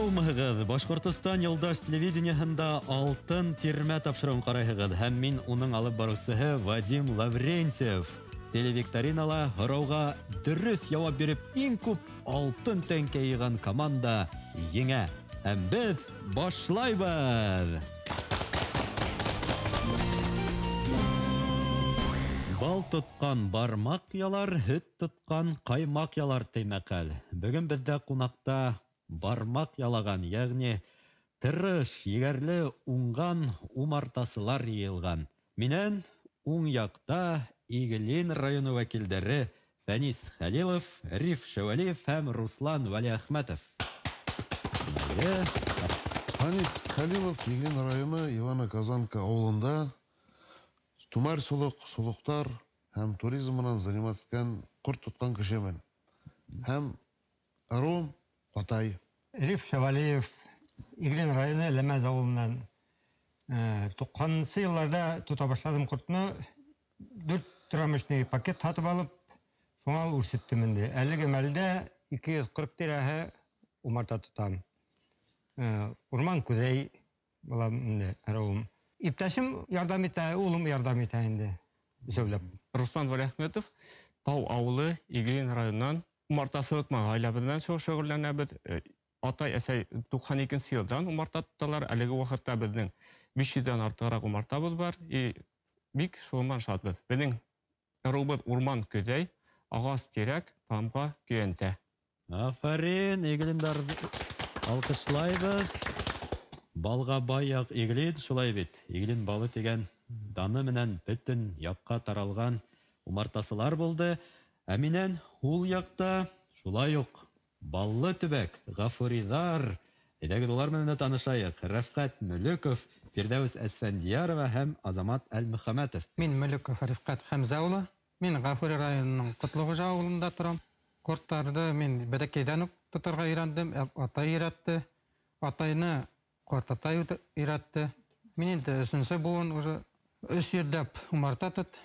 Саумыгыз, Башкортостан Юлдаш телевидениеһендә алтын тирмә тапшыруын карайһыгыз һәм мин уның алып баручысы Вадим Лаврентьев. Телевикторинала һорауга дөрес җавап биреп, иң күп алтын тәңкә йыган команда еңә. Һәм без башлайбыз. Бал тоткан бармак ялар, һөт тоткан каймак ялар тимәкәл. Бүген бездә кунакта бармак ялаган, ягъни тырыш, егәрле уңган умартасылар йыелган. Миннән уң якта Иглин районы вәкилләре Фәнис Хәлилов, Риф Шәвәлиев һәм Руслан Вәлиәхмәтов. Фәнис Хәлилов, Иглин районы Ивано-Казанка авылында тумар сулыктар һәм туризм менән заниматкан курт тоткан кешемен. Һәм Аром Атай. Риф Шәвәлиев, Иглин районы Ләмәз авылыннан 90-нчы елларда тота башладым куртны. 4 трамочный пакет сатып алып, шуңа үрсеттем инде. Әлеге мәлдә 240 тирәһе умарта тотам. Урман күзәй була инде Аром. Иптәшем ярдәм итә, улым ярдәм итә инде. Сөйләп. Руслан Вәлиәхмәтов, Тау авылы, Иглин районынан умартасылык мәгълүмат белән шөгыльләнәбез. Атай әсәй 92 елдан умарта тоталар. Әлеге вакытта безнең 500-дән артыграк умартабыз бар. Бик шулман шатбыз. Безнең рубот урман көзәй, агас терәк, тамга көянтә. Афарин, Иглиндар алкышлайбыз. Балга баяк Иглин шулай бит. Иглин балы дигән даны менән бөтен якка таралган умартасылар булды. Ә миннән ул якта шулай ук Баллы төбәк, Гафуридар. Әйдәгез улар менән танышайык. Рәфкать Мөлеков, Фирдәүс Әсфәндиярова һәм Азамат Әл-Мөхәммәтов. Мин Мөлеков Рәфкать Хәмзә улы. Мин Гафури районының Котлыгыжа авылында торам. Корттарды мин бәдәкәйдән үк тотарга өйрәндем. Атай өйрәтте. Атайны Кортатай өйрәтте. Мин инде өченче буын уже 3 елдәп умарта тот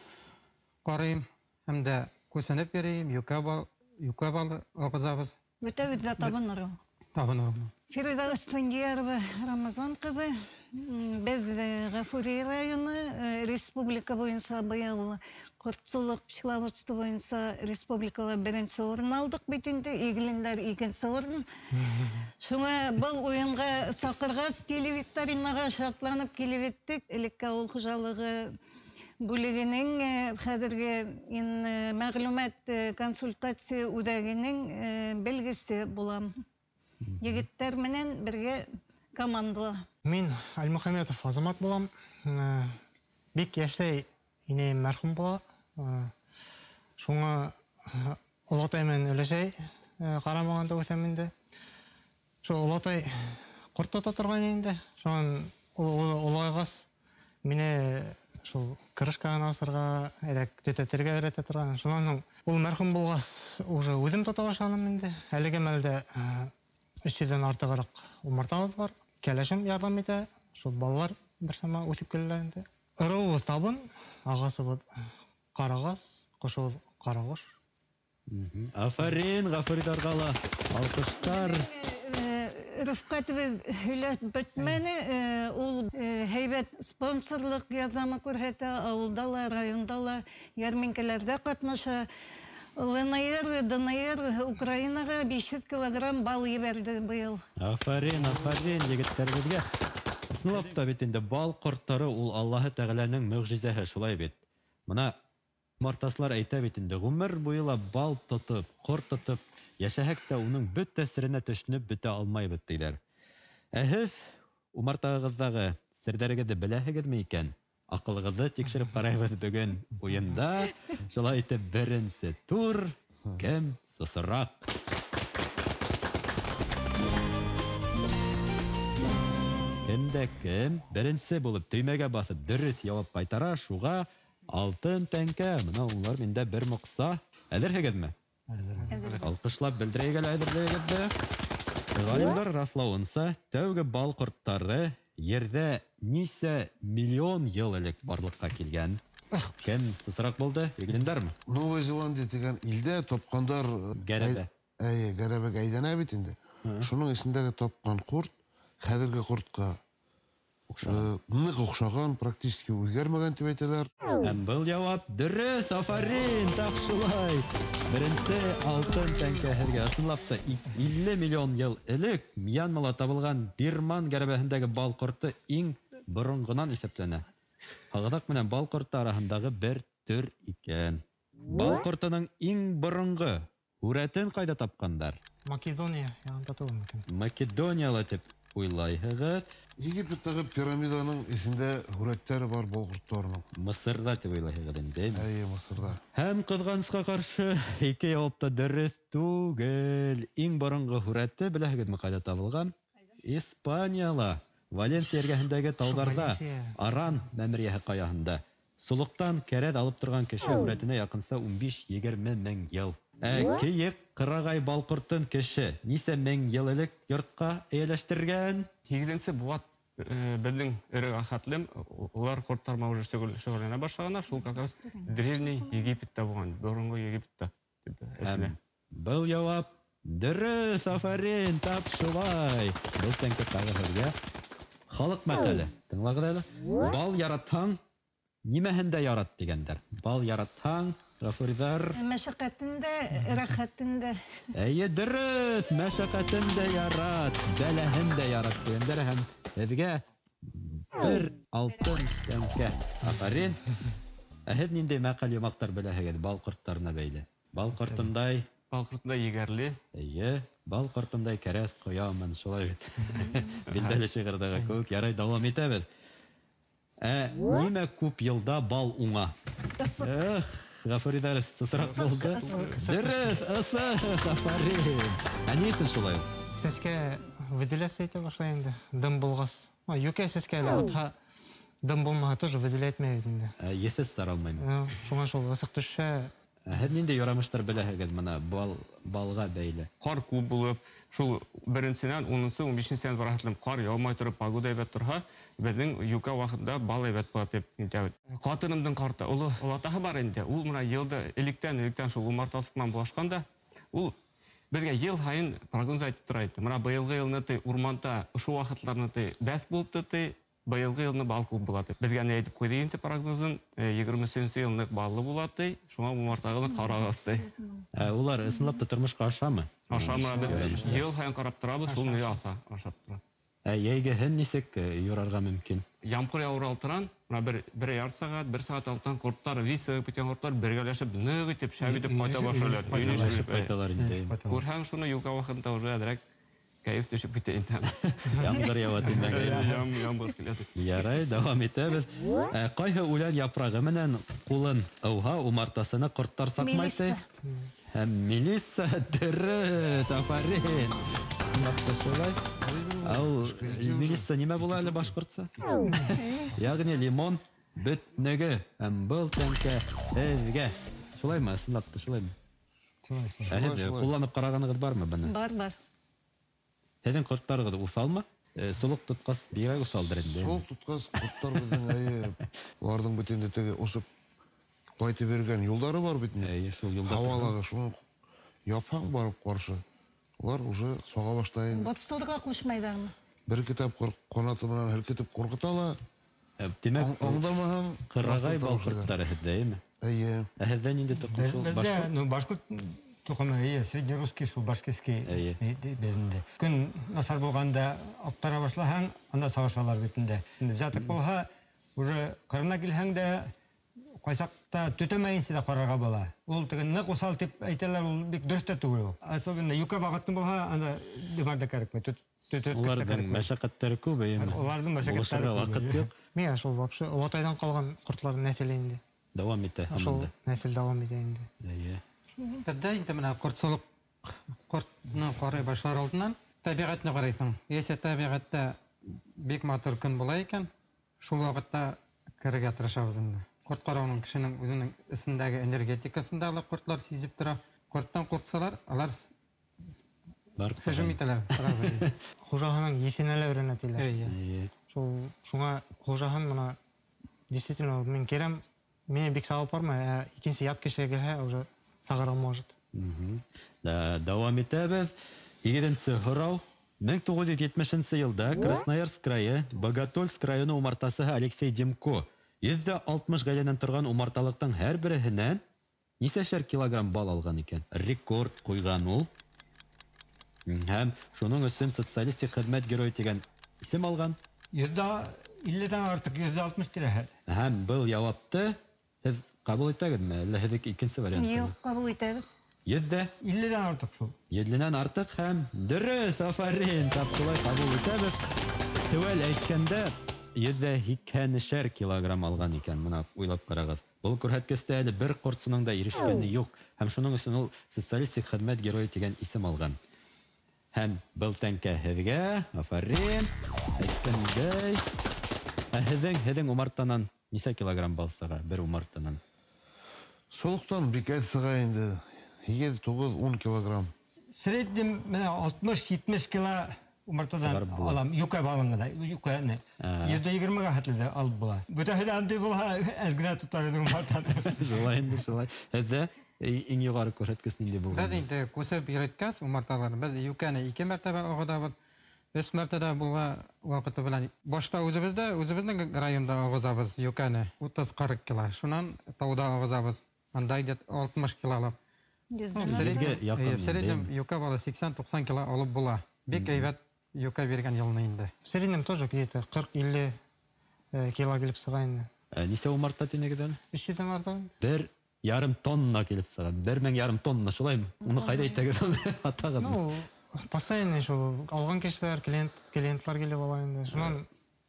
карыйм. Һәм дә күсенеп йөрим. Юка бал агызабыз. Бүтәбездә табыныры. Табыныры. Фирдәүс Әсфәндиярова Рамазан кызы. Без Гафури районы республика буенча быел кортчылык пчеловодство буенча республикала беренче орын алдык бит инде. Иглиндар икенче орын. Шуңа был уенга сакыргас телевикторинага шартланып килеп иттек. Элекке авыл хуҗалыгы бүлегенең хәзерге мәгълүмат консультация үдәгенең белгесе булам. Егеттер менән бергә команда. Мин Әл-Мөхәммәтов Азамат булам. Бик яшьләй ине мәрхүм була. Шуңа Олатай менән өләшәй карамаганда үтәм инде. Шу Олатай корт тота торган инде. Шуңа олайгас мине шу крышканы асырга, төтәтергә өйрәтә торган. Шуннан ул мәрхүм булгас, уже үзем тота башладым инде. Әлеге мәлдә 300-дән артыграк умартабыз бар. Кәләшем ярдәм итә. Шу балалар бер сама үтеп киләләр инде. Ырыу табын, агасыбыз карагас, кошыбыз карагош. Афарин, Гафуридарга алкыштар. Рәфкатыбыз һөйләп бетмәне. Ул һәйбәт спонсорлык ярдәме күрһәтә, авылдала, райондала, ярминкәләрдә катнаша. ЛНР, ДНР, Украинага 500 килограмм бал ебәрде быел. Афарин, егетләребезгә. Ысынлап та бит инде бал корттары ул Аллаһы Тәгаләнең мөгъҗизәһе, шулай бит. Мона мартаслар әйтә бит инде, гомер буела бал тотып, корт тотып, яшәһәк тә уның бөт тәсиренә төшенеп бетә алмайбыз диләр. Һез умартагыздагы серләрегезне беләһегезме икән? Акылыгызны тикшереп карайбыз бүген уенда. Шулай итеп беренче тур кем сысырак. Кем беренче булып төймәгә басып дөрес җавап кайтара, шуга алтын тәңкә. Менә улар миндә бер мукса. Әзерһегезме? Алкышлап белдерәйгә әзерләгезме? Галимдар раславынса, тәүге бал корттары Ердә нисә миллион ел элек барлыкка килгән. Кем сысырак булды? Новая Зеландия дигән илдә топкандар Гәрәбә. Гәрәбәгә әйдәнә бит инде. Шуның исендәге тапкан курт хәзерге куртка нык охшаган, практически үзгәрмәгән дип әйтәләр. Һәм был җавап дөрес, афарин, тап шулай. Беренче алтын тәңкәһергә ысынлап та 50 миллион ел элек Мьянмада табылган Бирман гәрәбәһендәге бал корты иң борынгынан исәпләнә. Хагыдак менән бал корты арасындагы бер төр икән. Бал кортының иң борынгы үрәтен кайда тапкандар? Македония янында түгел мөмкин. Македониялы дип уйлайһығыҙ. Египеттагы пирамиданың исендә үрәттәре бар бал кортларының. Мысырда дип уйлайһығыҙ инде. Әйе, Мысырда. Һәм кызганычка каршы ике җавапта дөрес түгел. Иң борынгы үрәте беләһегеҙме кайда табылган? Испанияла, Валенсия эргәһендәге тауҙарда, Аран мәмерйәһе ҡаяһында. Сулыҡтан кәрәҙ алып торган кеше үрәтенә яҡынса 15-20 мең йыл. Кейек ҡырағай бал ҡортон кеше нисә мең йыл элек йортҡа эйәләштергән? 8-нче буат безнең эрегә хәтлем, улар корттарма уже шөгыльләнә башлаганнар, шул как раз древний Египетта булган, борынгы Египетта. Был җавап дөрес, афарин, тап шулай. Без тәңкә тагыһызга халык мәкале. Тыңлагыҙ әле. Бал яратһаң, нимәһендә ярат дигәндәр. Бал яратһаң, Гафурҙар. Мәшәҡәтендә, рәхәтендә. Әйе, дөрөҫ, мәшәҡәтендә ярат, бәләһендә ярат дигәндәр һәм һеҙгә бер алтын тәңкә. Афарин. Һеҙ ниндәй мәҡәл йомаҡтар беләһегеҙ бал ҡорттарына бәйле? Бал ҡортондай. Бал ҡортондай егәрле. Әйе, бал ҡортондай кәрәс ҡоямын, шулай бит. Билдәле шиғырҙағы кеүек, ярай, дауам итәбеҙ. Нимә күп йылда бал уңа? Гафуриҙар сысыраҡ булды. Дөрөҫ, ысыҡ, афарин. Ни өсөн шулай? Сәскә выделяться итә башлай инде. Дым булғас. Юкә сәскәле атһа, дым булмаһа тоже выделять итмәй инде. Еҫес таралмаймы? Шуңа шул ысыҡ төшһә. Һеҙ ниндәй ярамыштар беләһегеҙ бына балға бәйле? Ҡар күп булып, шул беренсенән 10-нчы, 15-нче бараһатлым ҡар яумай торып, погода әйбәт торһа, беҙҙең юка ваҡытта бал әйбәт була тип әйтәбеҙ. Ҡатынымдың ҡарты, олатаһы бар инде. Ул мына йылды электән шул умартасыҡ булашҡанда, ул беҙгә йыл һайын прогноз әйтеп тора иде. Мына быйылғы йылны урманда ошо ваҡытларны бәҫ булды, быйылғы йылны бал күп була тип. Беҙгә ни әйтеп ҡуйҙы инде прогнозын, 23-нче йылны баллы була ти, шуңа умартаһын ҡарағыҙ ти. Улар ысынлап та тормошҡа ашамы? Ашамы, йыл һайын ҡарап торабыҙ, шул ни ашап тора. Йәйгеһен нисек юрарға мөмкин? Ямғыр яуыр алтыран, бер ярты сағат, 1 сағат алтан ҡорттар, висығып бөтен ҡорттар бергәләшеп, ныҡ итеп, шәп итеп ҡайта башлайлар. Күрһәң шуны юка ваҡытында уже әҙерәк кәйеф төшөп китә инде. Ямғыр яуа тиндәге. Ямғыр килә. Ярай, дауам итәбеҙ. Ҡайһы үлән япрағы менән ҡулын ыуһа, умартасына ҡорттар саҡмай. Һәм Мелисса, дөрөҫ, афарин. Сынапты шулай. Мелисса нимә була әле башҡортса? Яғни лимон бөтнөгө һәм был тәңкә һеҙгә. Шулаймы, сынапты шулаймы? Ҡулланып ҡарағанығыҙ бармы быны? Бар. Һеҙҙең ҡорттарығыҙ уҫалмы? Солоҡ тотҡас бигерәк уҫалдыр инде. Солоҡ тотҡас ҡорттар беҙҙең уларҙың бит инде теге осоп ҡайтып бергән юлдары бар бит. Һауалағы шуны япһаң барып ҡаршы. Улар уже соға башлай. Батыстарға ҡушмайҙармы? Бер китап ҡанаты менән һелкетеп ҡурҡыта ла. Тимәк, аңдамаһаң ҡырағай бал ҡорттары һеҙҙәме? Эйе. Һеҙҙә ниндәй тоҡом шул башҡорт? Башҡорт тоҡомы, среднерусский, шул башкирский беҙендә. Көн насар булғанда аптара башлаһаң, анда сағышалар бит инде. Затыҡ булһа, уже ҡырына килһәң дә, ҡайсаҡта төтәмәйенсә дә ҡарарға була. Ул ныҡ усал тип әйтәләр, ул бик дөрөҫ тә түгел. Особенно юка ваҡыты булһа, анда димарда кәрәкмәй. Уларҙың мәшәҡәттәре күп, әйеме? Уларҙың мәшәҡәттәре ваҡыт юҡ. Миңә шул вообще олатайҙан ҡалған ҡортлар нәҫеле инде. Дауам итә. Шул нәҫел дауам итә инде. Беҙҙә инде менә ҡортсолоҡ ҡортно ҡарай башлар алдынан тәбиғәтне ҡарайсың. Йәсә тәбиғәттә бик матур көн була икән, шул ваҡытта керергә тырышабыҙ инде. Ҡорт ҡарауының кешенең үҙенең эсендәге энергетикасында ла ҡортлар сизеп тора. Ҡорттан ҡурҡсалар, алар һөжүм итәләр. Хужаһының еҫенә лә өйрәнә тиләр. Шуңа хужаһын бына действительно мин керәм, мине бик сағып бармай, икенсе ят кешегә келһә, уже сағыра может. Дауам итәбеҙ. Игеденсе һорау 1970 елда Красноярск крайы, Боготольск районы умартасыһы Алексей Демко 160 гаиләнән торган умарталыктың һәр береһенән нисәшәр килограмм бал алган икән. Рекорд куйган ул. Һәм шуның өчен социалистик хезмәт герое дигән исем алган. 150-дән артык, 160 тирәһе. Һәм был җавапты һез кабул итәгезме? Әллә һеҙ икенсе вариант? Юк, кабул итәбез. 50-дән артык шул. 7-нән артык һәм дөрес, афарин, тапшылай кабул итәбез. Төвәл әйткәндә 180 килограмм алган икән. Моны уйлап карагыз. Бұл күрһәткестә әле бер кортсының да ирешкәне юк. Һәм шуның өчен ул социалистик хезмәт герое дигән исем алган. Һәм был тәңкә һеҙгә, афарин, әйткәндәй. Һеҙҙең умартанан нисә килограмм бал сыға бер умартанан? Солықтан бик әт сыға инде 7-9-10 килограмм. Среднем 60-70 кило умартадан алам. Юка балыңда, юка не. 120-га хәтле алып була. Бүтәһе анды була, әлгә тотар идем умартан. Шулай инде, шулай. Һеҙҙә иң юғары күрһәткес нинди булды? Беҙ инде күсеп йөрөткәс умарталар, беҙ юкәне 2 мәртәбә ағыҙабыҙ. 3 мәртәбә булга вакыты белән. Башта үзебезнең районда ағызабыз юкәне 30-40 кило. Шунан тауда ағызабыз. Анда где 60 кило алып. В среднем юка бала 80-90 кило алып була. Бик әйбәт юка биргән елны инде. В среднем тоже где-то 40-50 кило килеп сыға инде. Нисә умарта тинегедән? 300-дән артык. 1,5 тонна килеп сыға. 1,5 тонна, шулаймы? Уны кайда әйтәгез? Атагыз. Ну, постоянно шул алган кешеләр, клиентлар килеп ала инде. Шунан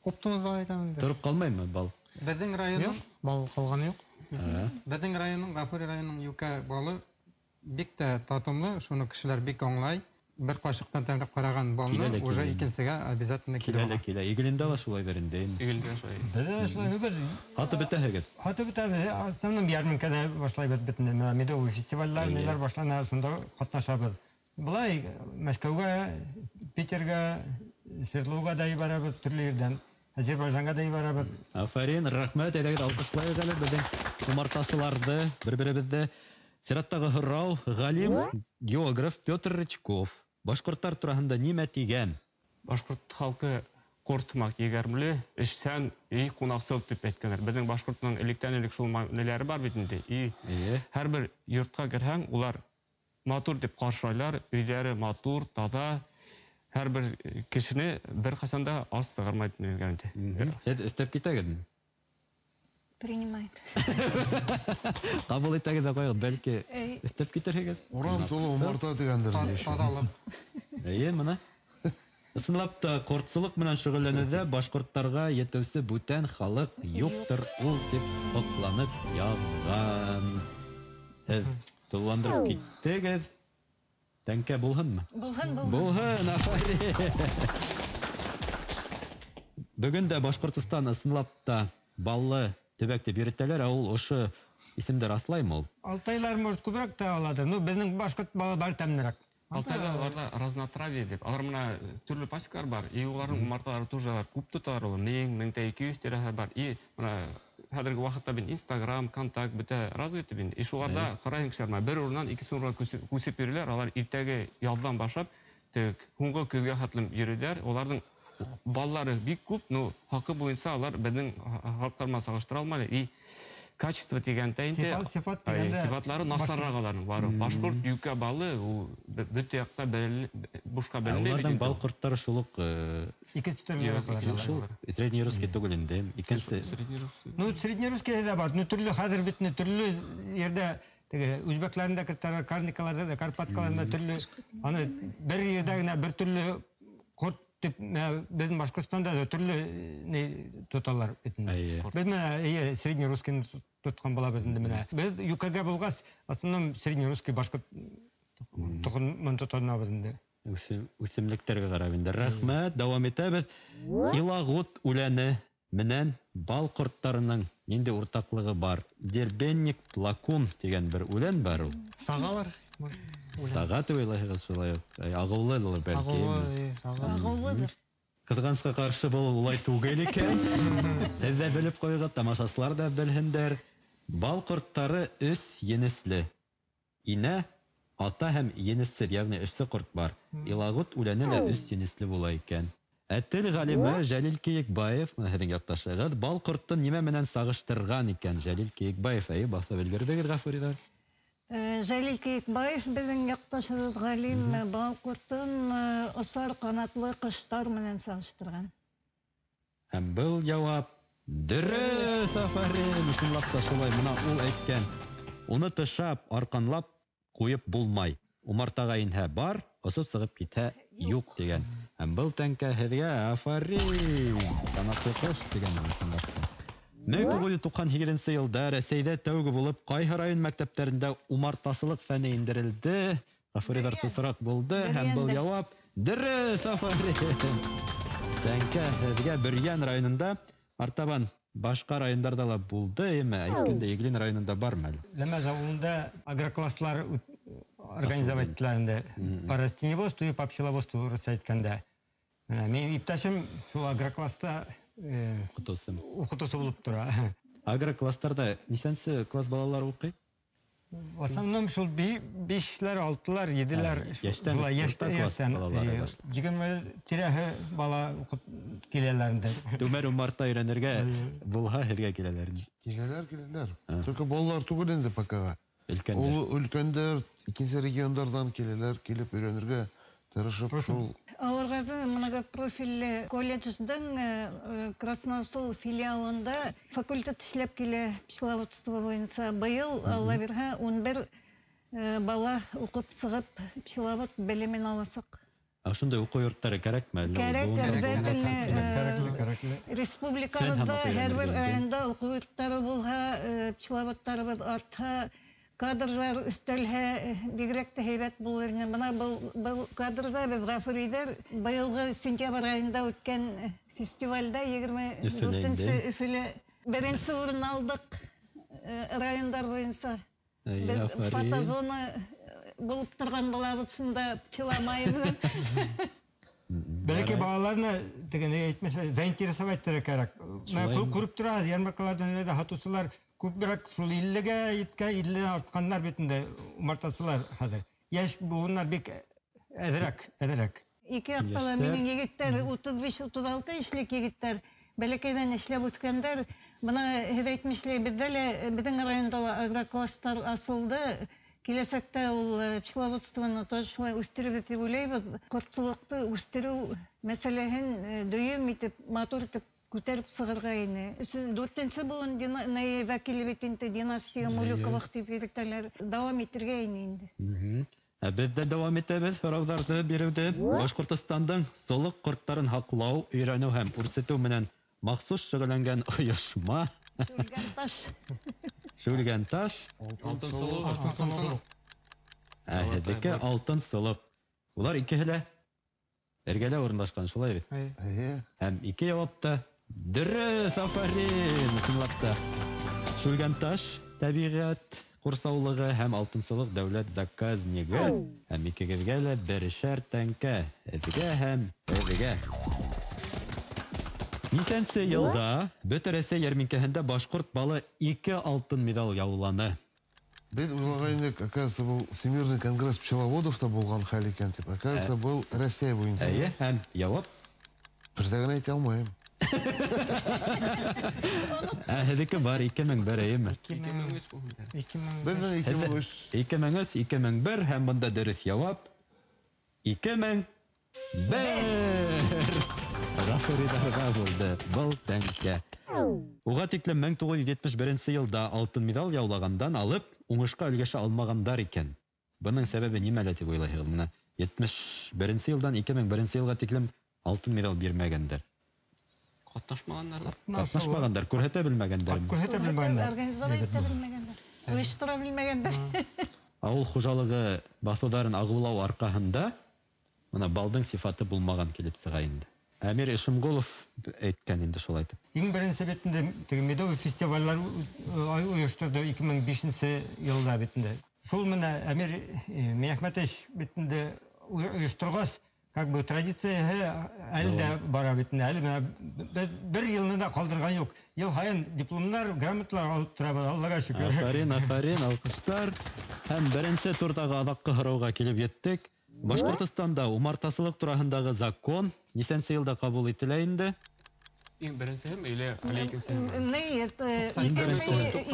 оптымызга әйтәм инде. Торып калмаймы бал? Безнең районның Бал калган юк. Безнең районның, Гафури районының юка балы бик тә татымлы, шуны кешеләр бик аңлай. Бер кашыктан тәмләп караган балны уже икенчегә обязательно килә. Килә. Игелендә ла шулай беренде. Игелендә шулай. Без Хаты бетәһегез. Хаты бетәбез. Основном ярминкада башлайбыз битне. Медовый фестивальләр, ниләр башлана, шунда катнашабыз. Булай Мәскәүгә, Питерга, Свердловга да барабыз, төрле ердән. Азербайҗанга да барабыз. Афарин, рәхмәт, әйдәгез алкышлайык әле безнең умартасыларды, бер-беребезне. Сираттагы һорау, галим, географ Петр Рычков. Башкорттар тураһында нимә тигән? Башкорт халкы кортмак егәрмле, эшсән, кунаксыл дип әйткәннәр. Безнең башкортның электән-элек шул нәләре бар бит инде. Һәрбер йортка кергән, улар матур дип каршылайлар, өйләре матур, таза. Һәрбер кешене бер кашанда ас сыгармай дигән инде. Сез өстәп китәгезме? Принимает. Кабул итәгез акайгыз, бәлки өстәп китерһегез. Урам тулы умарта дигәндер. Падалып. Моны ысынлап та кортсылык менән шөгыльләнүдә башкорттарга етәүсе бүтән халык юктыр ул дип акланып язган. Һез тулландырып киттегез. Тәңкә булһынмы? Булһын, афарин. Бүген дә Башкортстан ысынлап та баллы төбәкте биретәләр, ул ошо исемдә раслаймы ул? Алтайлар может күбрәк тә алады. Ну, безнең башкорт балалар тәмнерәк. Алтайларда разнотравие дип. Алар менә төрле пасекалар бар. И уларның умарталары тоже күп тоталар. 1000-1200 тирәһе бар. И менә хәзерге вакытта бин Instagram, контакт бите развит бин. И шуларда карайын кешеләр бер урыннан икенче урынга күсеп йөриләр. Алар иртәгә яздан башлап, һуңгы көзгә хәтлем йөриләр. Аларның баллары бик күп, но хакы буенча алар безнең халыкларга сагыштыра алмайлар. И качество дигәндә инде сифатлары насаррак аларның бары. Башкорт юка балы ул бөтә якта бушка беленә. Алардан бал корттары шулык Икенче төрле. Среднерусский түгел инде. Икенче среднерусский. Ну, среднерусский да бар. Ну, төрле хәзер битне төрле ердә теге үзбәкләрендә кертәләр, карникаларда, карпаткаларда төрле. Аны бер ердә генә бер төрле корт безнең Башкортстанда да төрле тоталар битне. Без менә среднерусский тоткан була безнең менә. Без юкага булгас, основном среднерусский башкорт токын тотанабыз инде. Үсемлекләргә карап инде. Рәхмәт, дәвам итәбез. Илагут үләне менән бал корттарының нинди уртаклыгы бар? Дербенник лакун дигән бер үлән бар ул. Сагалар. Сага тәвәләһегез шулай ук. Агыллылар бәлки. Агыллыдыр. Кызганычка каршы бул улай түгел икән. Әзә белеп койгыз, тамашачылар да белһендер. Бал корттары өс енесле. Инә ата һәм енессел, ягъни эшсе корт бар. Илагут үләне лә өс енесле була икән. Тел галиме Җәлил Киекбаев, һеҙҙең яҡташығыҙ, бал ҡортто нимә менән сағыштырған икән? Җәлил Киекбаев, баҫып өлгөрҙөгөҙ, Ғафуриҙар. Җәлил Киекбаев беҙҙең яҡташыбыҙ ғалим бал ҡортон осар ҡанатлы ҡоштар менән сағыштырған. Һәм был яуап дөрөҫ, афарин, ысынлап та шулай. Бына ул әйткән. Уны тышап, арҡанлап ҡуйып булмай. Умартаға инһә бар, осоп сығып китһә юҡ дигән. Һәм был тәңкә һеҙгә, афарин, ҡанатлы ҡош дигән. 1998 йылда Рәсәйҙә тәүге булып ҡайһы район мәктәптәрендә умартасылык фәне индерелде? Ғафуриҙар сысыраҡ булды. Һәм был яуап дөрөҫ, афарин. Тәңкә һеҙгә Бөрйән районында, артабан башҡа райондарда ла булды, әйткәндә Иглин районында бармы әле? Ләмәз ауылында агрокласслар организовать итәләр. По растениеводству и по пчеловодству русча әйткәндә. Мен иптәшем шул агрокласста укытыусы булып тора. Агрокласстарда нисәнсе класс балалар укый? В основном шул 5-ләр, 6-лар, 7-ләр шулай яшьтән. Җигәмә тирәһе бала укып киләләрдә. Түмәр умарта өйрәнергә булһа һеҙгә киләләр. Киләләр. Только балалар түгел инде покага. Ул өлкәндәр, икенче региондардан киләләр, килеп өйрәнергә тырышып шул. Ауырғазы многопрофильле колледждың Красноусол филиалында факультет эшләп килә пчеловодство буйынса. Быйыл, Алла бирһә, 11 бала уҡып сығып пчеловод белемен аласаҡ. Шундай уҡыу йорттары кәрәкме? Кәрәк, обязательно. Республикабыҙҙа һәр бер районда уҡыу йорттары булһа, пчеловодтарыбыҙ артһа, кадрlar өстәлһә, бигерәк тә һәйбәт булыр. Бына был кадрда беҙ Ғафуриҙар быйылғы сентябрь айында үткән фестивальдә 24-нсе Өфөлә беренсе урын алдык райондар буйынса. Фотозона булып торған булабыҙ шунда пчеламайы. Бәләкәй балаларны заинтересовать кәрәк. Күреп тора, ярмаркалардан һатыусылар күпберәк шул 50-гә еткән, 50 артканнар битендә умартасылар хәзер. Яшь буыннар бик әҙерәк. Ике яҡтала минең егеттәр 35-36 эшлек егеттәр бәләкәйҙән эшләп үткәндәр. Бына һеҙ әйтмешләй, беҙҙең районда ла агрокласстар асылды. Киләсәктә ул пчеловодствоны шулай үстеребеҙ дип уйлайбыҙ. Ҡортсолоҡто үстереү мәсьәләһен дөйөм итеп, матур итеп күтәреп сығырға ине. 4-нсе буын вәкиле бит инде династия Мулюковых дип йөрөтәләр. Дауам итергә ине инде. Беҙ дә дауам итәбеҙ һорауҙарҙы биреүҙе. Башҡортостандың солоҡ ҡорттарын һаҡлау, өйрәнеү һәм үрсетеү менән махсус шөғөлләнгән ойошма. Шүлгән таш. Алтын солоҡ. Һеҙҙеке алтын солоҡ. Улар икеһе лә эргәлә урынлашҡан, шулай бит? Һәм ике яуапта дөрөҫ, афарин, ысынлап та. Шүлгән таш, тәбиғәт ҡурсаулығы һәм алтын солоҡ дәүләт заказнигы. Һәм икегеҙгә лә берешәр тәңкә. Һеҙгә һәм һеҙгә. Нисәнсе йылда бөтә Рәсәй ярминкәһендә башҡорт балы 2 алтын медаль яуланы? Беҙ уйлағайныҡ, оказывается, был Всемирный конгресс пчеловодов та булған хәл икән тип. Оказывается, был Рәсәй буйынса. Һәм яуап? Берҙә генә әйтә алмайым. Һеҙҙеке бар 2001, 2003. 2001 һәм бында дөрөҫ яуап 2001. Ғафуридарға булды был тәңкә. Уға тиклем 1971 йылда алтын медаль яулағандан алып, уңышҡа өлгәшә алмағандар икән. Бының сәбәбе нимәлә дип уйлайһығыҙ? 71 йылдан 2001 йылға тиклем алтын медаль бирмәгәндәр. Ҡатнашмағандар, күрһәтә белмәгәндәр. Организовать итә белмәгәндәр. Ойоштора белмәгәндәр. Ауыл хужалығы баҫыуҙарын ағыулау арҡаһында мына балдың сифаты булмаған килеп сыға инде. Әмир Ишимғолов әйткән инде шулай итеп. Иң беренсе битендә медовый фестивальлар ойоштырды 2005 йылда битендә. Шул менә Әмир Мөхәммәтович битендә ойоштырғас, как бы традиция әлі де бара бетінде, әлі бір еліне де қалдырған жоқ. Ел хайын дипломдар, грамоталар алып тұрабы, Аллаға шүкір. Афарин, алқыштар. Һәм беренсе турдагы адаккы һорауга килеп еттек. Башкортостанда умартасылык турасындагы закон нисәнче елда кабул ителә инде? Иң беренче или икенче? Не,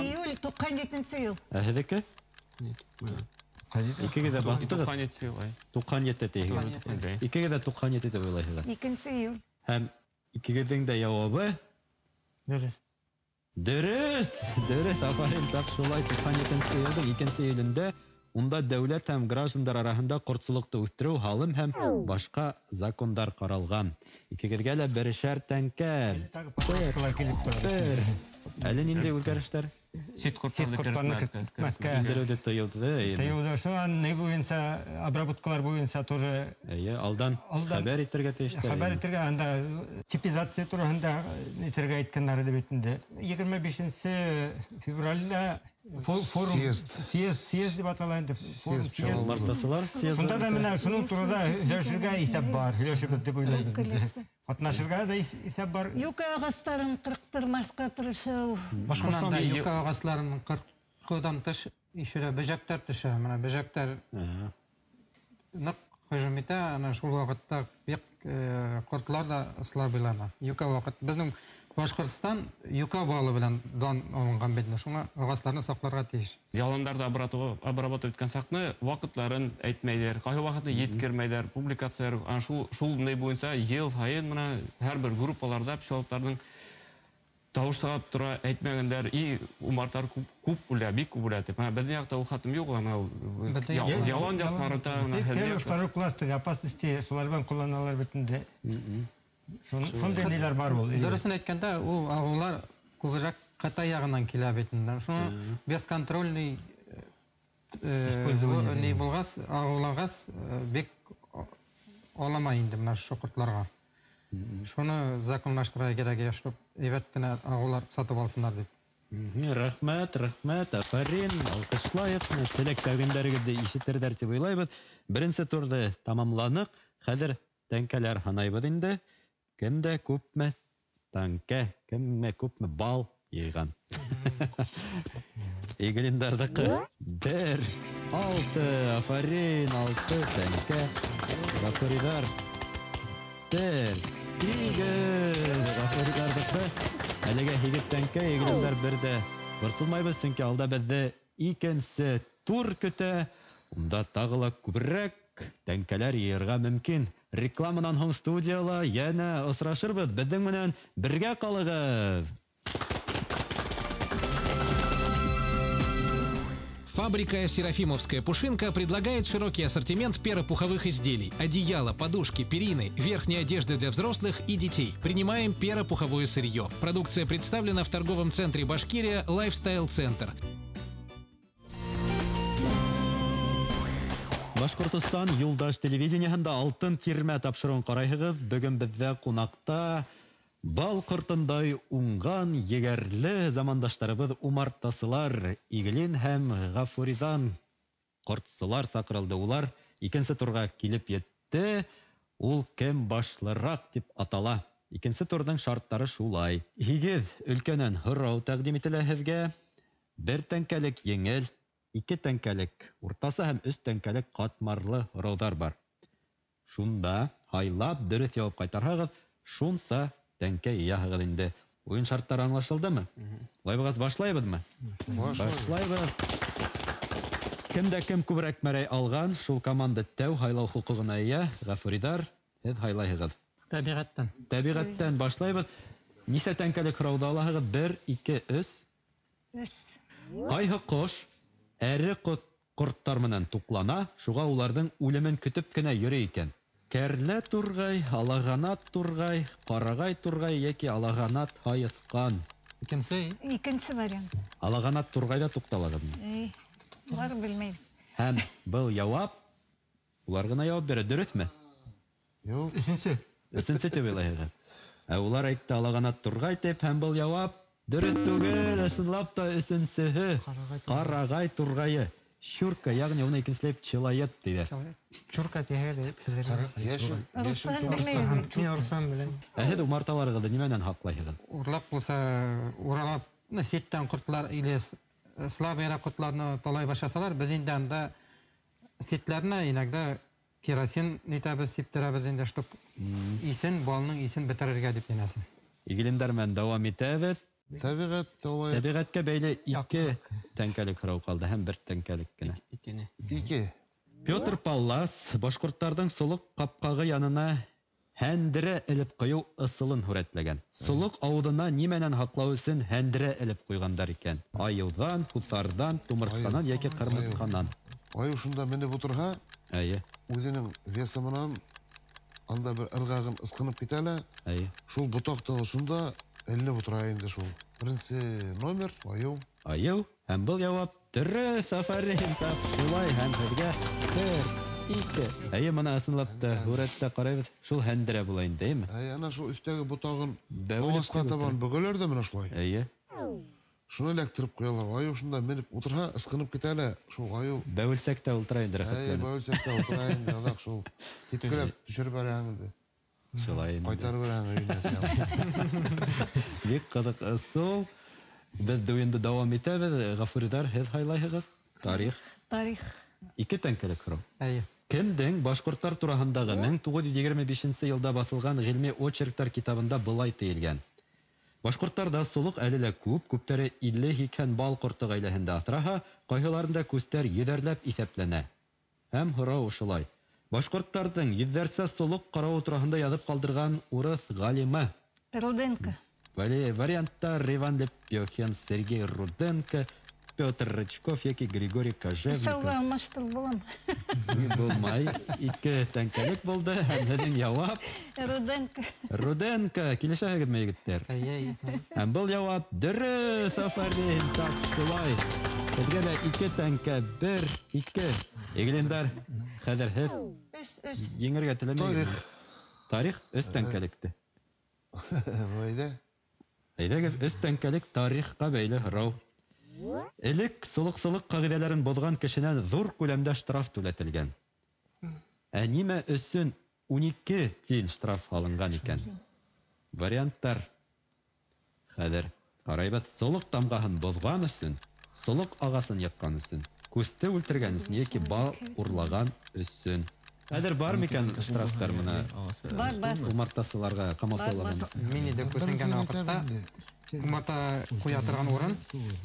июль 97 ел. Һеҙеке? Икегеҙ дә баттығыҙ? 97 ел. 97 тейһегеҙ. Икегеҙ дә 97 дип уйлайһығыҙ. 2 июль. Һәм икегеҙҙең дә яуабы? Дөрес. Дөрес, афарин, тап шулай 97 елдың 2 июлендә унда дәүләт һәм граждандар арасында ҡортсолоҡто үҫтереү, һалым һәм башҡа закондар ҡаралған. Икегеҙгә лә берешәр тәңкә. Әле ниндәй үҙгәрештәр? Сит ҡорттарны кертмәскә. Килдереүҙе тыйылды. Тыйылды. Шунан не буйынса, обработкалар буйынса тоже Алдан хәбәр итергә тейештәр. Хәбәр итергә, анда типизация турында итергә әйткәннәр иде бит инде. 25 февральдә съезд дип атала инде. Мартасылар съезд. Шунда да менә шуның турында һөйләшергә исәп бар. Һөйләшебез дип уйлайбыз. Катнашырга да исәп бар. Юка ағастарын қырықтырмаққа тырышау. Башкортстанда юка ағасларын қырқудан тыш, ишере бөжәктәр төшә. Менә бөжәктәр нык һөҗүм итә, ана шул вакытта бик кортлар да ысылар буйлана. Юка вакыт безнең Башкортстан юка балы белән дан алынган бит. Шуңа ағасларны сакларга тиеш. Яландарда обработать иткән сакны вакытларын әйтмәйләр, кайгы вакытны yetkермәйләр, публикациялар, шул не буенча ел сайын менә һәрбер группаларда психологларның тавыш сабап тора әйтмәгәннәр, и умартар күп үлә, бик күп үлә дип. Безнең якта ул хатым юк, ана ялан яклары та Первый, второй класстагы опасности шулардан кулланалар бит инде. Шундай ниләр бар ул. Дөресен әйткәндә, ул агулар күбрәк Кытай ягыннан килә бит инде. Шуны бесконтрольный не булгас, агулагас бик аламай инде менә шу кортларга. Шуны законлаштырырга кирәк, чтобы әйбәт кенә агулар сатып алсыннар дип. Рәхмәт, афарин, алкышлайык. Теләктәгәндәрегезне ишетердер дип уйлайбыз. Беренче турды тамамланык. Хәзер тәңкәләр һанайбыз инде. Кемдә күпме тәңкә, кемдә күпме бал йыйган. Игелендәрдәке 1, 6, афарин, 6 тәңкә. Гафуридар 1, 2, гафуридардәке. Әлегә 2 тәңкә, игелендәр бердә. Борсылмайбыз, чөнки алда бездә икенче тур көтә. Унда тагы ла күбрәк тәңкәләр йыйырга мөмкин. Рекламанан һоң студияла яна осрашырбыз. Безнең менән бергә калыгыз. Фабрика «Серафимовская пушинка» предлагает широкий ассортимент перопуховых изделий, одеяла, подушки, перины, верхней одежды для взрослых и детей. Принимаем перопуховое сырье. Продукция представлена в торговом центре «Башкирия» Lifestyle Center. Башкортостан юлдаш телевидениеһында алтын тирмә тапшыруын карайһығыз. Бүген бездә кунакта бал кортындай уңган егәрле замандаштарыбыз умартасылар Игелин һәм Гафуридан кортсылар сакырылды. Улар икенче турга килеп йетте. Ул кем башлырак дип атала. Икенче турның шарттары шулай. Һигез өлкәнән һорау тәкъдим ителә һезгә. 1 тәңкәлек еңел, 2 тәңкәлек уртасы һәм 3 тәңкәлек катмарлы һораудар бар. Шунда һайлап дөрес җавап кайтарһагыз, шунса тәңкә яһагыз инде. Уен шарттары аңлашылдымы? Лайбыгыз башлайбызмы? Башлайбыз. Кемдә кем күбрәк мәрәй алган, шул команда тәү һайлау хукугына ия. Гафуридар, һез һайлайһығыз. Табигатьтән. Табигатьтән башлайбыз. Нисә тәңкәлек һорауда алаһығыз? 1, 2, 3. Кайһы кош әре корттар менән туклана, шуга уларның үлемен көтеп кенә йөри икән. Кәрлә тургай, алаганат тургай, карагай тургай яки алаганат хайыткан. Икенче вариант. Алаганат тургайда тукталагызмы? Бар белмәйм. Һәм был җавап улар гына җавап бирә, дөресме? Юк. Өченче. Өченче дип уйлайһығыз. Улар әйтте алаганат тургай дип, һәм был җавап дөрес түгел, ысынлап та өченчеһе. Карагай тургайы. Щурка, ягни уны икенчеләп человек диде. Чурка тегеле. Яшел Мен орсам белән. Һез умарталарыгызды нимәнән хаклайһыгыз? Урлап булса, уралап, сеттен куртлар или слабыйрак куртларны талай башасалар, без инде анда сетләрне иногда керосин нитәбез, сиптерәбез инде, чтоб исен, балның исен бетерергә дип янәсен. Игелендәр мен дәвам итәбез. Табигать олай. Табигатькә бәйле 2 тәңкәлек һорау калды һәм 1 тәңкәлек кенә. Ике. Петр Паллас башкортларның сулык капкагы янына хәндерә элеп кую ысылын хүрәтләгән. Сулык авыдына нимәнән хаклау өчен хәндерә элеп куйгандар икән. Аюдан, кутардан, тумырсканан яки кырмысканан. Аю шунда менеп утырга, Әйе. үзенең весы менән анда бер ыргагын ыскынып китәлә. Әйе. Шул ботактың усында эленеп утыра инде шул. Беренче номер аю. Аю һәм был явап дөрес афарин тап шулай һәм һезгә 1 2. Әйе, моны ысынлап та хүрәттә карайбыз. Шул хәндерә була инде, әйме? Ана шул өстәге ботагын Бәүлеп авызга табан бөгөләр дә менә шулай. Әйе. Шуны эләктереп куялар. Аю шунда менеп утырга, ыскынып китәлә. Шул аю. Бәүелсәк тә ултыра инде Әй, рәхәтләнеп. бәүелсәктә утыра инде, азак шул. Типкеләп төшереп бәрәң инде. Шулай инде. Кайтарып бәрәң өйнә. Бик кызык ысул. Без дәвамында дәвам итәбез. Гафуридар, һез хайлайһыгыз? Тарих. Тарих. 2 тәңкәлек һорау. Әйе. Кемдең башкортлар турасындагы 1925 елда басылган гыйльми очерктар китабында былай тиелгән. Башкортларда сулык әле лә күп, күптәре 50 икән бал корты гаиләһендә атраһа, кайһыларында күстәр йөҙәрләп исәпләнә. Һәм һорау шулай. Башкортларның йөҙҙәрсә сулык карау турасында язып калдырган урыс галиме. Руденко. Варианттар Иван Лепехин, Сергей Руденко, Петр Рычков яки Григорий Кожевников. Ишауга алмаштырып булам. Булмай, 2 тәңкәлек булды. Һәм һезнең явап Руденко. Руденко. Килешәһегеҙме, егеттәр? Әйе. Һәм был явап дөрес, афарин, тап шулай. Һеҙгә лә 2 тәңкә, 1 2. Игелендар, хәзер һеҙ еңергә теләмәйһегеҙ. Тарих 3 тәңкәлекте. Вайда. Әйдәгез, 3 тәңкәлек тарихка бәйле һорау. Элек сулык кагыйдәләрен бозган кешенән зур күләмдә штраф түләтелгән. Ә нимә өсөн 12 тиен штраф алынган икән? Варианттар. Хәзер карайбыз. Сулык тамгаһын бозган өсөн, сулык агасын яккан өсөн, күсте үлтергән өсөн яки бал урлаган өсөн. Хәзер бар микән штрафтар моны? Бар. Умартасыларга, камасаларга. Мин иде күсенгән вакытта умарта куя торган урын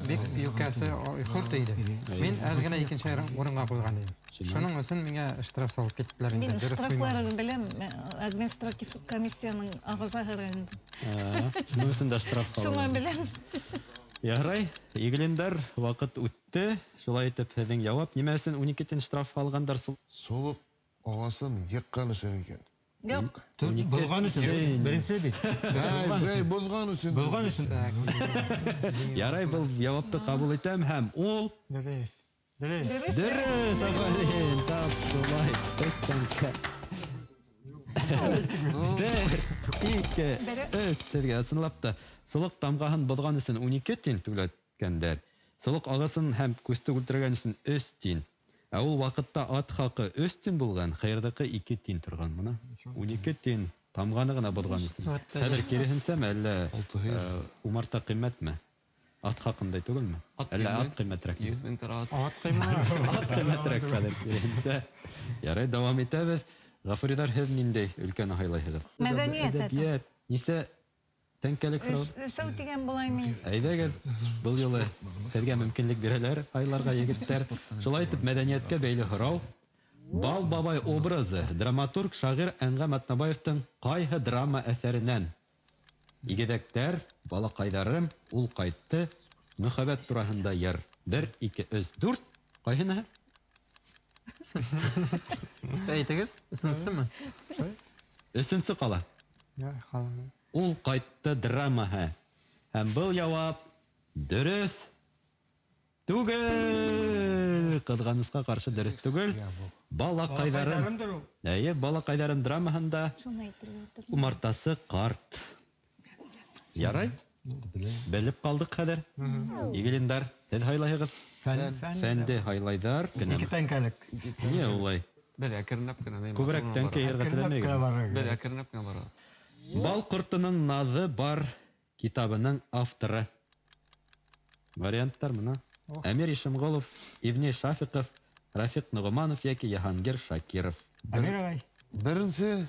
бик юкәсе хурт иде. Мин әз генә икенче урынга куйган идем. Шуның өчен миңа штраф салып киттеләр инде. Мин Дөрес штрафларын беләм, административ комиссияның агызаһы инде. Шуның өсөн дә штраф Шуңа алган. беләм. Ярай, игелендар, вакыт үтте. Шулай итеп, һезнең явап нимә өсөн 12 тиен штраф алгандар? Сулык агасын яккан өчен икән. Юк. Булган өчен. Беренче бит. Бәй, бозган өчен. Булган өчен. Ярай, был явапты кабул итәм һәм ул Дөрес. дөрес, афарин, тап шулай. Тәңкә. 1 2 3 сезгә ысынлап та сулык тамгаһын бозган өчен 12 тиен түләткәндәр. Сулык агасын һәм күсте үлтергән өчен 3 тиен. Ә ул вакытта ат хакы 3 тиен булган, хәердәке 2 тиен торган моны. 12 тиен тамганы гына бозган өчен. Хәзер киресенсәме әллә умарта кыйммәтме? Ат хакындай түгелме? Әллә ат кыйммәтрәк? 100 мең тора. Ат кыйммәтрәк хәзер киресенсә. Ярай, дәвам итәбез. Гафуридар, һез ниндәй өлкән һайлайһығыҙ? Мәдәниәт. Нисә тәңкәлек һорау? Шау дигән булай мин. Әйдәгез, был юлы һеҙгә мөмкинлек бирәләр, һайларға егеттәр. Шулай итеп, мәдәниәткә бәйле һорау. Бал бабай образы драматург шағир Әнгәм Атнабаевтың ҡайһы драма әҫәренән? Игеҙәктәр, балаҡайҙарым, ул ҡайтты, мөхәббәт тураһында йыр. 1 2 3 4. Ҡайһыныһы? Әйтегез, исенсеме? 3-нсе ҡала. Ул ҡайтты драмаһы. Һәм был явап дөрөҫ түгел. Ҡыҙғанысҡа ҡаршы дөрөҫ түгел. Балаҡайҙарым. Әйе, балаҡайҙарым драмаһында умартасы ҡарт. Ярай? Белеп ҡалдыҡ хәҙер. Игелендар, Һеҙ һайлайһығыҙ? Фәнде һайлайҙар. Ике тәңкәлек. Ниңә улай? Беҙ әкренләп кенә. Күберәк тәңкә йырға теләмәйһегеҙ. Беҙ әкренләп кенә барабыҙ. Бал ҡортоноң наҙы бар китабының авторы. Варианттар мына. Әмир Ишемғолов, Ивней Шафиҡов, Рафиҡ Нұғыманов яки Яһангир Шакиров. Әмир ағай. Беренсе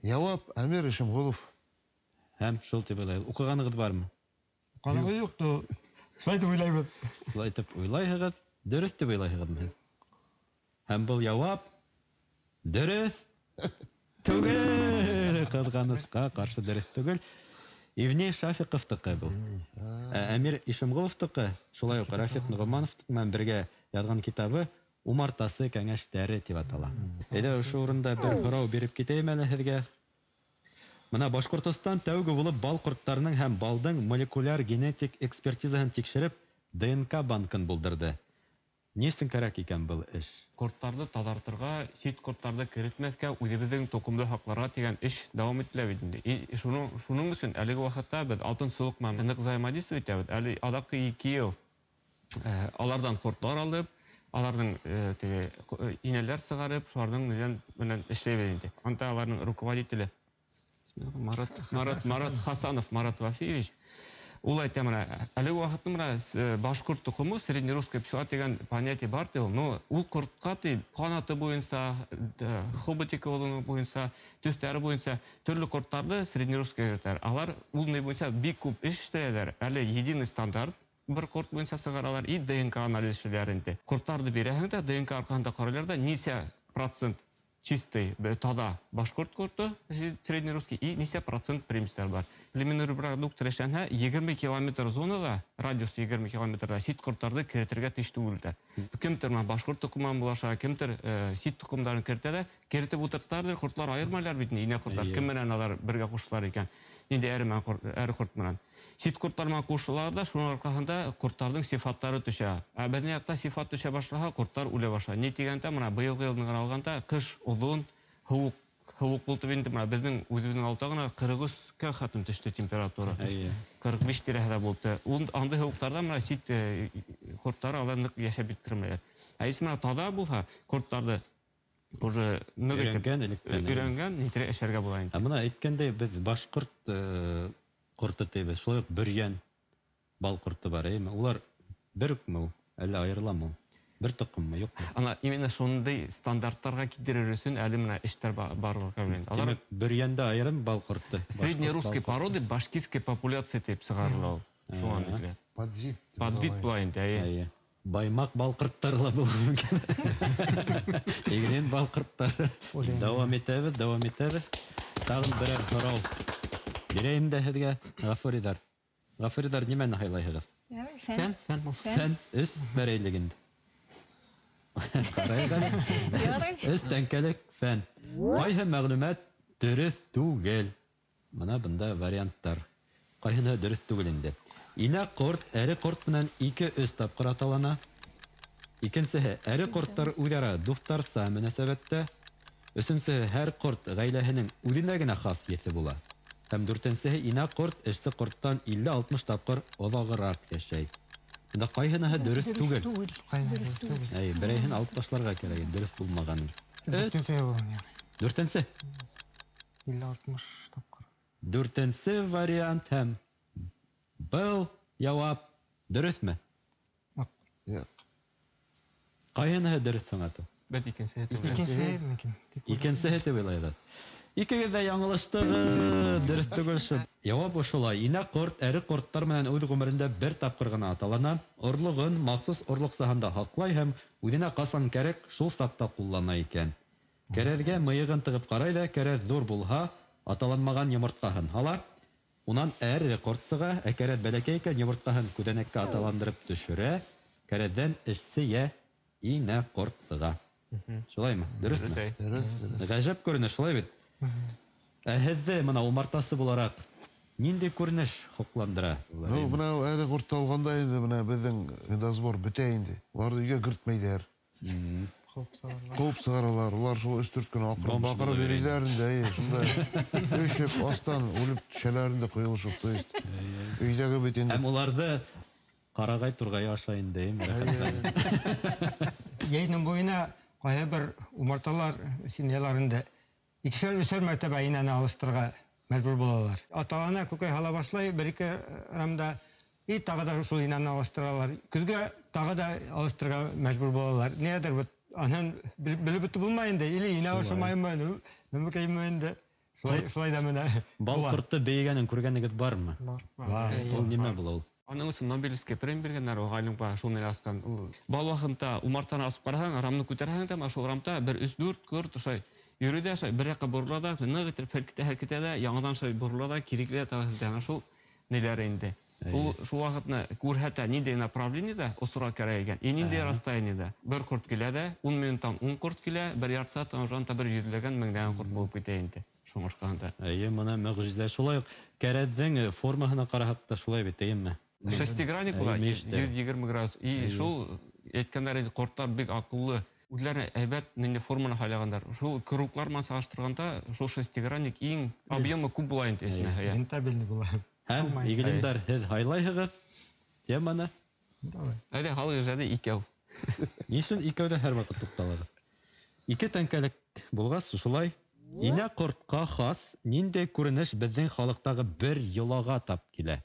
яуап Әмир Ишемғолов. Һәм шул тип уйлайһығыҙ. Уҡығанығыҙ бармы? Ҡанығы юҡты. Шулай тип уйлайбыҙ. Шулай итеп уйлайһығыҙ, дөрөҫ тип уйлайһығыҙмы? Һәм был яуап дөрөҫ түгел. Ҡыҙғанысҡа ҡаршы дөрөҫ түгел. Ивней Шафиҡовтыҡы был. Әмир Ишемғоловтыҡы, шулай уҡ Рафиҡ Нұғымановтың менән бергә яҙған китабы «Умартасы кәңәштәре» тип атала. Әйҙә ошо урында бер һорау биреп китәйем әле һеҙгә. Мына Башҡортостан тәүге булып бал ҡорттарының һәм балдың молекуляр генетик экспертизаһын тикшереп, ДНК банкын булдырҙы. Ни өсөн кәрәк икән был эш? Ҡорттарҙы таҙартырға, сит ҡорттарҙы керетмәҫкә, үҙебеҙҙең тоҡомды һаҡларға тигән эш дауам ителә бит инде. Шуның өсөн әлеге ваҡытта беҙ алтын солоҡ менән ныҡ взаимодействие итәбеҙ. Әле аҙаҡҡы 2 йыл аларҙан ҡорттар алып, аларҙың инәләр сығарып, шуларҙың менән эшләйбеҙ инде. Анда аларның руководителе Марат Хасанов, Марат Вафиевич, ул әйтә менә, әлеге ваҡытта менә башҡорт тоҡомо, среднерусская пчела дигән понятие бар ти ул. Но ул ҡортҡа ти ҡанаты буйынса, хоботика буйынса, төҫтәре буйынса төрлө ҡорттарҙы среднерусская йөрөтәләр. Алар ул ни буйынса бик күп эш эшләйҙәр. Әле единый стандарт бер ҡорт буйынса сығаралар и ДНК анализ эшләйҙәр инде. Ҡорттарҙы бирәһең дә, ДНК арҡаһында ҡаралар да, нисә процент чистый, тада башҡорт ҡорто, среднерусский, и нисә процент приместәр бар. Племенный репродуктор эшләнһә, 20 километр зонада, радиус 20 километрда сит ҡорттарҙы керетергә тейеш түгелдәр. Кемдер башҡорт тоҡоман булаша, кемдер сит тоҡомдарын керетә, керетеп ултырталар, ҡортлар айырмайлар бит, инә ҡорттар. Кем менән алар бергә ҡушылар икән? Инде әре ҡорт менән. Сит ҡорттар менән ҡушылалар да, шуның арҡаһында ҡорттарҙың сифаттары төшә. Ә беҙҙең яҡта сифат төшә башлаһа, ҡорттар үлә башлай. Ни тигәндә, менә быйылғы йылдан алғанда ҡыш оҙон, һыуыҡ булды инде, менә беҙҙең үҙебеҙҙең алда ғына 43-кә хәтем төштө температура. 45 тирәһендә булды. Андай һыуыҡтарҙа менә сит ҡорттары алар ныҡ йәшәп бөткөрмәйҙәр. Ә исмә таҙа булһа, ҡорттарҙы уже өйрәнгән, нитере эшәргә була инде. Мына әйткәндәй, беҙ башҡорт ҡорто тейбеҙ. Шулай уҡ Бөрйән бал ҡорто бар, әйме? Улар бер үкме ул? Әллә айырыламы ул? Бер тоҡоммо, юҡмы? Ана, именно шундай стандарттарға китерер өсөн әле менә эштәр барлыҡ. Тимәк, Бөрйәндә айырым бал ҡорто. Среднерусский породы башкирский популяция тип сығарыла ул. Шуға митле. Подвид була инде. Баймаҡ бал ҡорттары ла булыр мөмкин. Игенен бал ҡорттары. Дауам итәбеҙ. Тағын берәр һорау бирәйем дә һеҙгә, Ғафуриҙар. Ғафуриҙар, нимәне һайлайһығыҙ? Фән. Өс бәрәйлегенде. Өс тәңкәлек фән. Ҡайһы мәғлүмәт дөрөҫ түгел? Мына бында варианттар. Ҡайһыһы дөрөҫ түгел инде. Инә ҡорт, әре ҡорт менән 2-3 тапҡыр аталана. Икенсеһе, әре ҡорттар үҙара дуҫтарса мөнәсәбәттә. Өсөнсөһө, һәр ҡорт ғаиләһенең үҙенә генә хас еҫе була. Һәм дүртенсеһе, инә ҡорт эшсе ҡорттан 50-60 тапҡыр оҙағыраҡ йәшәй. Бында ҡайһыһы дөрөҫ түгел? Берәйһен алып ташларға кәрәк, дөрөҫ булмағанын. Дүртенсе? 50-60 тапҡыр. Дүртенсе вариант һәм был яуап дөрөҫмө? Ҡайһыныһы дөрөҫ сыңату? Беҙ икенсеһе тип уйлайбыҙ. Икегеҙ ҙә яңылыштығыҙ, дөрөҫ түгел шул. Яуап ошолай. Инә ҡорт, әре ҡорттар менән үҙ ғүмерендә бер тапҡыр ғына аталана. Орлоғон махсус орлоҡ саһында һаҡлай һәм үҙенә ҡасан кәрәк, шул саҡта ҡуллана икән. Кәрәҙгә мыйығын тығып ҡарай ҙа, кәрәҙ ҙур булһа, аталанмаған йомортҡаһын һала. Унан әре ҡорт сыға, ә кәрәҙ бәләкәй икән, йомортҡаһын күҙәнәккә аталандырып төшөрә. Кәрәҙҙән эшсе йә инә ҡорт сыға. Шулаймы? Дөрөҫмө? Ғәжәп күренеш, шулай бит? Ә һеҙҙе мына умартасы булараҡ ниндәй күренеш хоҡландыра? Бына әре ҡортто алғанда инде бына беҙҙең медосбор бөтә инде. Уларҙы өйгә кертмәйҙәр. Ҡыуып сығаралар. Улар шул 3-4 көн баҡырып йөрөйҙәр инде. Шунда өшөп, астан үлеп төшәләр инде ҡойолошоп. Өйҙәге бит инде. Һәм уларҙы Қарағай тургай аша инде. Ейнің бойына қая бір умарталар семьяларында икішер үсер мәртебе инаны алыстырға мәжбүр болалар. Аталана көкей хала башлай, бір-екі рамда и тағы да шул инаны алыстыралар. Күзге тағы да алыстырға мәжбүр болалар. Неядыр бұд, анан біліп бұтты болмайынды, или ина ошамайын мүмкеймейінді. Шулай да мені. Бал құртты бейгенін көргенігіт бар ма? Бар. Ол неме бұл ол? Аның үшін Нобелевский премия бергенler оғайлың ба шуны асқан. Бал вақытта умартаны асып барахан, рамны көтерген де, шул рамта бір 3-4 көрт ошай йөрүдә шай бер якка бурулада, ныгытыр хәрәкәттә яңадан шай бурулада кирикле тагы шул неләр инде. Ул шул вакытны күрһәтә нинди направлениедә осыра кирәгән. Нинди расстояниедә. Бер корт килә дә 10 минуттан 10 корт килә, бер ярты сааттан жанта бер йөзләгән меңдән корт булып китә инде. Шуңышканда. Моны мөгъҗизә шулай. Кәрәдән формаһына караһак та шулай бит, әйеме? Шестигранник була, 120 градус. И шул әйткәннәр кортлар бик акыллы. Үзләре әйбәт нинди форманы хайлагандар. Шул круглар ман сагыштырганда, шул шестигранник иң объемы күп була инде эсенә. Рентабельный була. Һәм игелемдәр һез хайлайһыгыз теманы. Әйдә халык җәде икәү. Нишен икәүдә һәр вакыт тукталыгыз. 2 тәңкәлек булгас шулай. Инә кортка хас нинди күренеш безнең халыктагы бер йолага тап килә.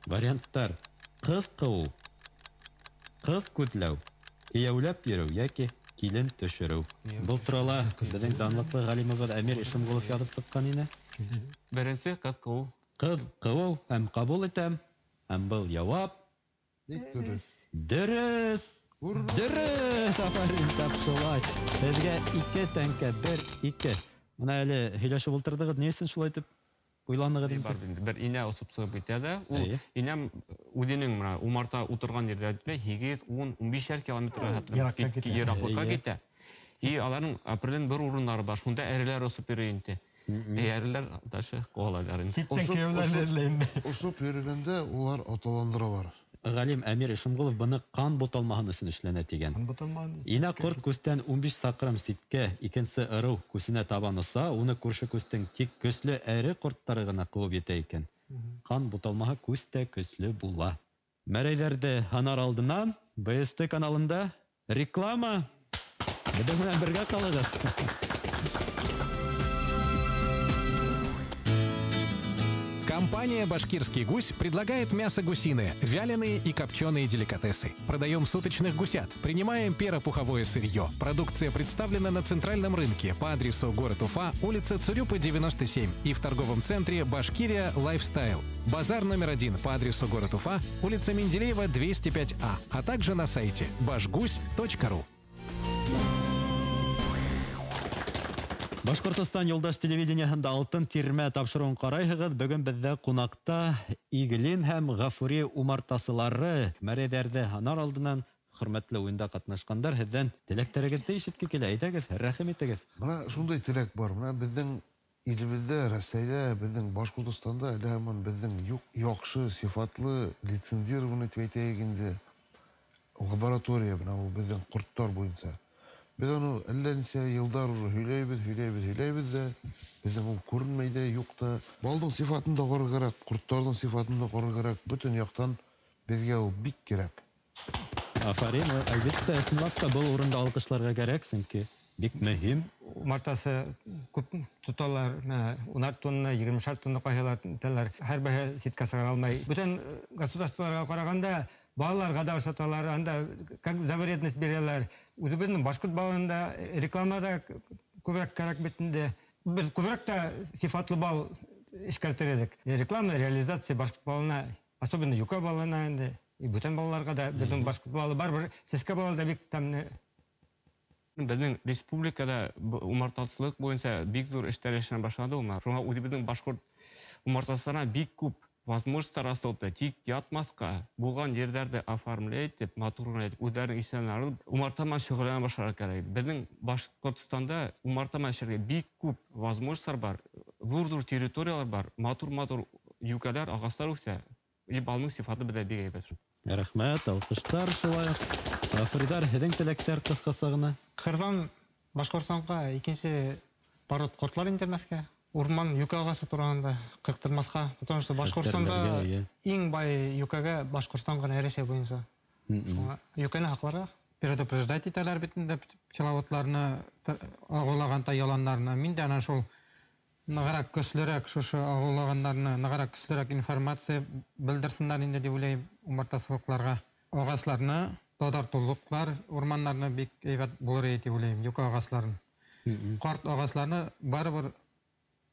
Варианттар: кыз кыу, кыз күтләү, кияүләп йөрү яки килен төшерү. Бу турала безнең данлыклы галимыбыз Әмир Ишемгулов язып сыккан ине. Беренче кыз кыу. Кыз кыу һәм кабул итәм. Һәм бу җавап Дөрес. дөрес. Дөрес. Афарин тап шулай. Безгә 2 тәңкә 1-2. Менә әле һөйләшеп ултырдыгыз, несен шулай итеп уйланыгыз инде. Бер инә осып сыгып китә дә, ул инәм үдинең менә умарта утырган yerдә 8-10-15 километр ераклыкка китә. И аларның апрелен бер урыннары бар, шунда әреләр осып йөри инде. Әреләр ташы колагар инде. Осып йөргәндә улар аталандыралар. Галим Әмир Ишемгулов буны кан буталмаһын өчен эшләнә дигән. Инә корт күстән 15 сакрым ситкә, икенче ыру күсенә табан оса, уны күрше күстең тик көсле әре корттары гына куып җитә икән. Кан буталмаһы күстә көсле була. Мәрәйләрдә ханар алдыннан БСТ каналында реклама. Безнең белән бергә калыгыз. Компания «Башкирский гусь» предлагает мясо гусиное, вяленые и копченые деликатесы. Продаем суточных гусят, принимаем перопуховое сырье. Продукция представлена на центральном рынке по адресу город Уфа, улица Цурюпа, 97 и в торговом центре «Башкирия Лайфстайл». Базар номер 1 по адресу город Уфа, улица Менделеева, 205А, а также на сайте bashguсь.ru. Башкортостан юлдаш телевидениеһендә алтын тирмә тапшыруын карайһыгыз. Бүген бездә кунакта Игелин һәм Гафури умартасылары Мәрәйдәрдә ханар алдыннан хөрмәтле уенда катнашкандар. Һездән теләкләрегезне ишеткә килә. Әйдәгез, рәхим итегез. Менә шундай теләк бар. Менә безнең илебездә, Россиядә, безнең Башкортостанда әле һаман безнең яхшы, сыйфатлы, лицензированный тәйтәйек инде лаборатория менә ул безнең корттар буенча. Biz onu ellense yıllar hüyleybiz de bizim o көрünmeydi yok da baldın sıfatında korkarak, kurtlardın sıfatında korkarak bütün yaktan bizge o bik gerek. Aferin, elbette esnaf da bu orunda alkışlarga gerek çünkü bik mühim. Мартасы күп туталар, унар тонна, 20 тонна кайһалар, һәр бәһә ситкасы алмай. Бүтән государстволарга караганда балаларга да ошаталар, анда как за вредность берәләр. Үзебезнең башкорт балында рекламада күбрәк кирәк битендә. Без күбрәк тә сыйфатлы бал эшкәртердек. Реклама, реализация башкорт балына, особенно юка балына инде. И бүтән балаларга да безнең башкорт балы бар, сескә балада бик тәмле. Безнең республикада умартасылык буенча бик зур эшләр эшләнә башлады ул. Шуңа үзебезнең башкорт умартасыларына бик күп возможностьлар асылды. Тик ятмаска, булган җирләрдә оформлять итеп, матурлап итеп, үзләренең исемнәрен умартама шөгыльләнә башларга кирәк. Безнең Башкортстанда умартама эшләргә бик күп возможностьлар бар. Зур территориялар бар. Матур юкалар, агаслар үсә. И балның сыйфаты бит бик әйбәт. Рәхмәт, алкыштар шулай. Фридар, һеҙҙең теләктәр ҡыҫҡаса ғына. Кырдан Башкортстанга икенче парод кортлар индермәҫкә. урман юкагасы турганда кыктырмаска, потому что Башкортстанда иң бай юкага Башкортстан гана эреше боюнча. Юканы хаклары Предупреждать итәләр бит инде пчеловодларны агулаганда яланнарны. Мин дә ана шул ныгырак көслерәк шушы агулаганнарны ныгырак көслерәк информация белдерсеннәр инде дип уйлыйм умартасылыкларга. Агасларны, тодартулыклар, урманнарны бик әйбәт булыр дип уйлыйм, юка агасларын. Карт агасларны барыбер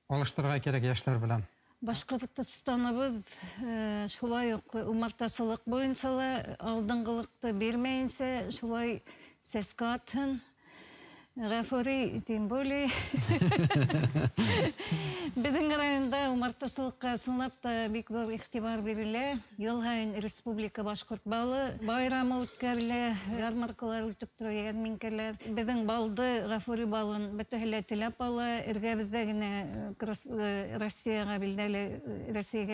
алыштырырга кирәк яшьләр белән. Башкортстаныбыз шулай ук умартасылык буенча алдынгылыкты бирмәенсә, шулай сәскә атын. Гафури, тем более. Безнең районда умартасылыкка сынап та бик зур игътибар бирелә. Ел һайын республика башкорт балы байрамы үткәрелә, ярмаркалар үтеп тора, ярминкәләр. Безнең балды, Гафури балын бөтәһелә теләп ала, эргәбездә генә Россиягә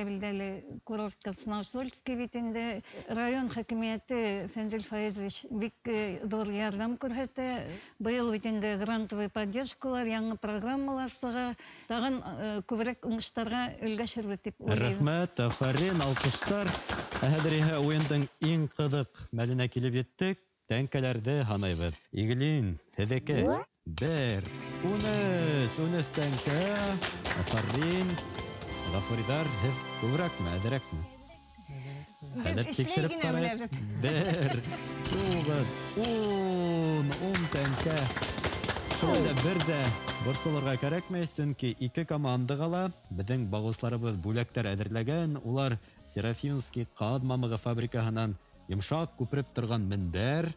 билдәле курорт Красноусольский битендә район хакимияте Фәнзил Фаизович бик зур ярдәм күрсәтә. Быел грантовый поддержкалар, яңа программалар сыга, тагын күбрәк уңыштарга өлгәшербез дип уйлыйм. Рәхмәт, афарин, алкыштар. Әһәдриһә уендың иң кызык мәленә килеп еттек. Тәңкәләрдә һанайбыз. Иглин, һәзәкә. 1, 13 тәңкә. Афарин, Гафуридар, һез күбрәкме, әзрәкме? Хәдәт тикшереп карайбыз. 1, 10 тәңкә. Шулай бер дә борсылырга кирәкмәй, чөнки 2 команда кала. Безнең багысларыбыз бүләктәр әзерләгән. Улар Серафимский кад мамыгы фабрикаһыннан йомшак күпреп торган мендәр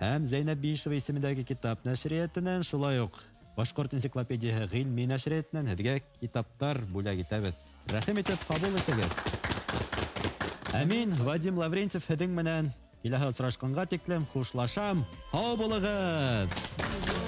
һәм Зәйнәп Биишева исемендәге китап нәшриятеннән, шулай ук Башкорт энциклопедияһы гыйльми нәшриятеннән һезгә китаптар бүләк итәбез. Рәхим итеп кабул итегез. Әмин, Вадим Лаврентьев һеҙҙең менән киләһе осрашҡанға тиклем хушлашам. Һау булығыҙ!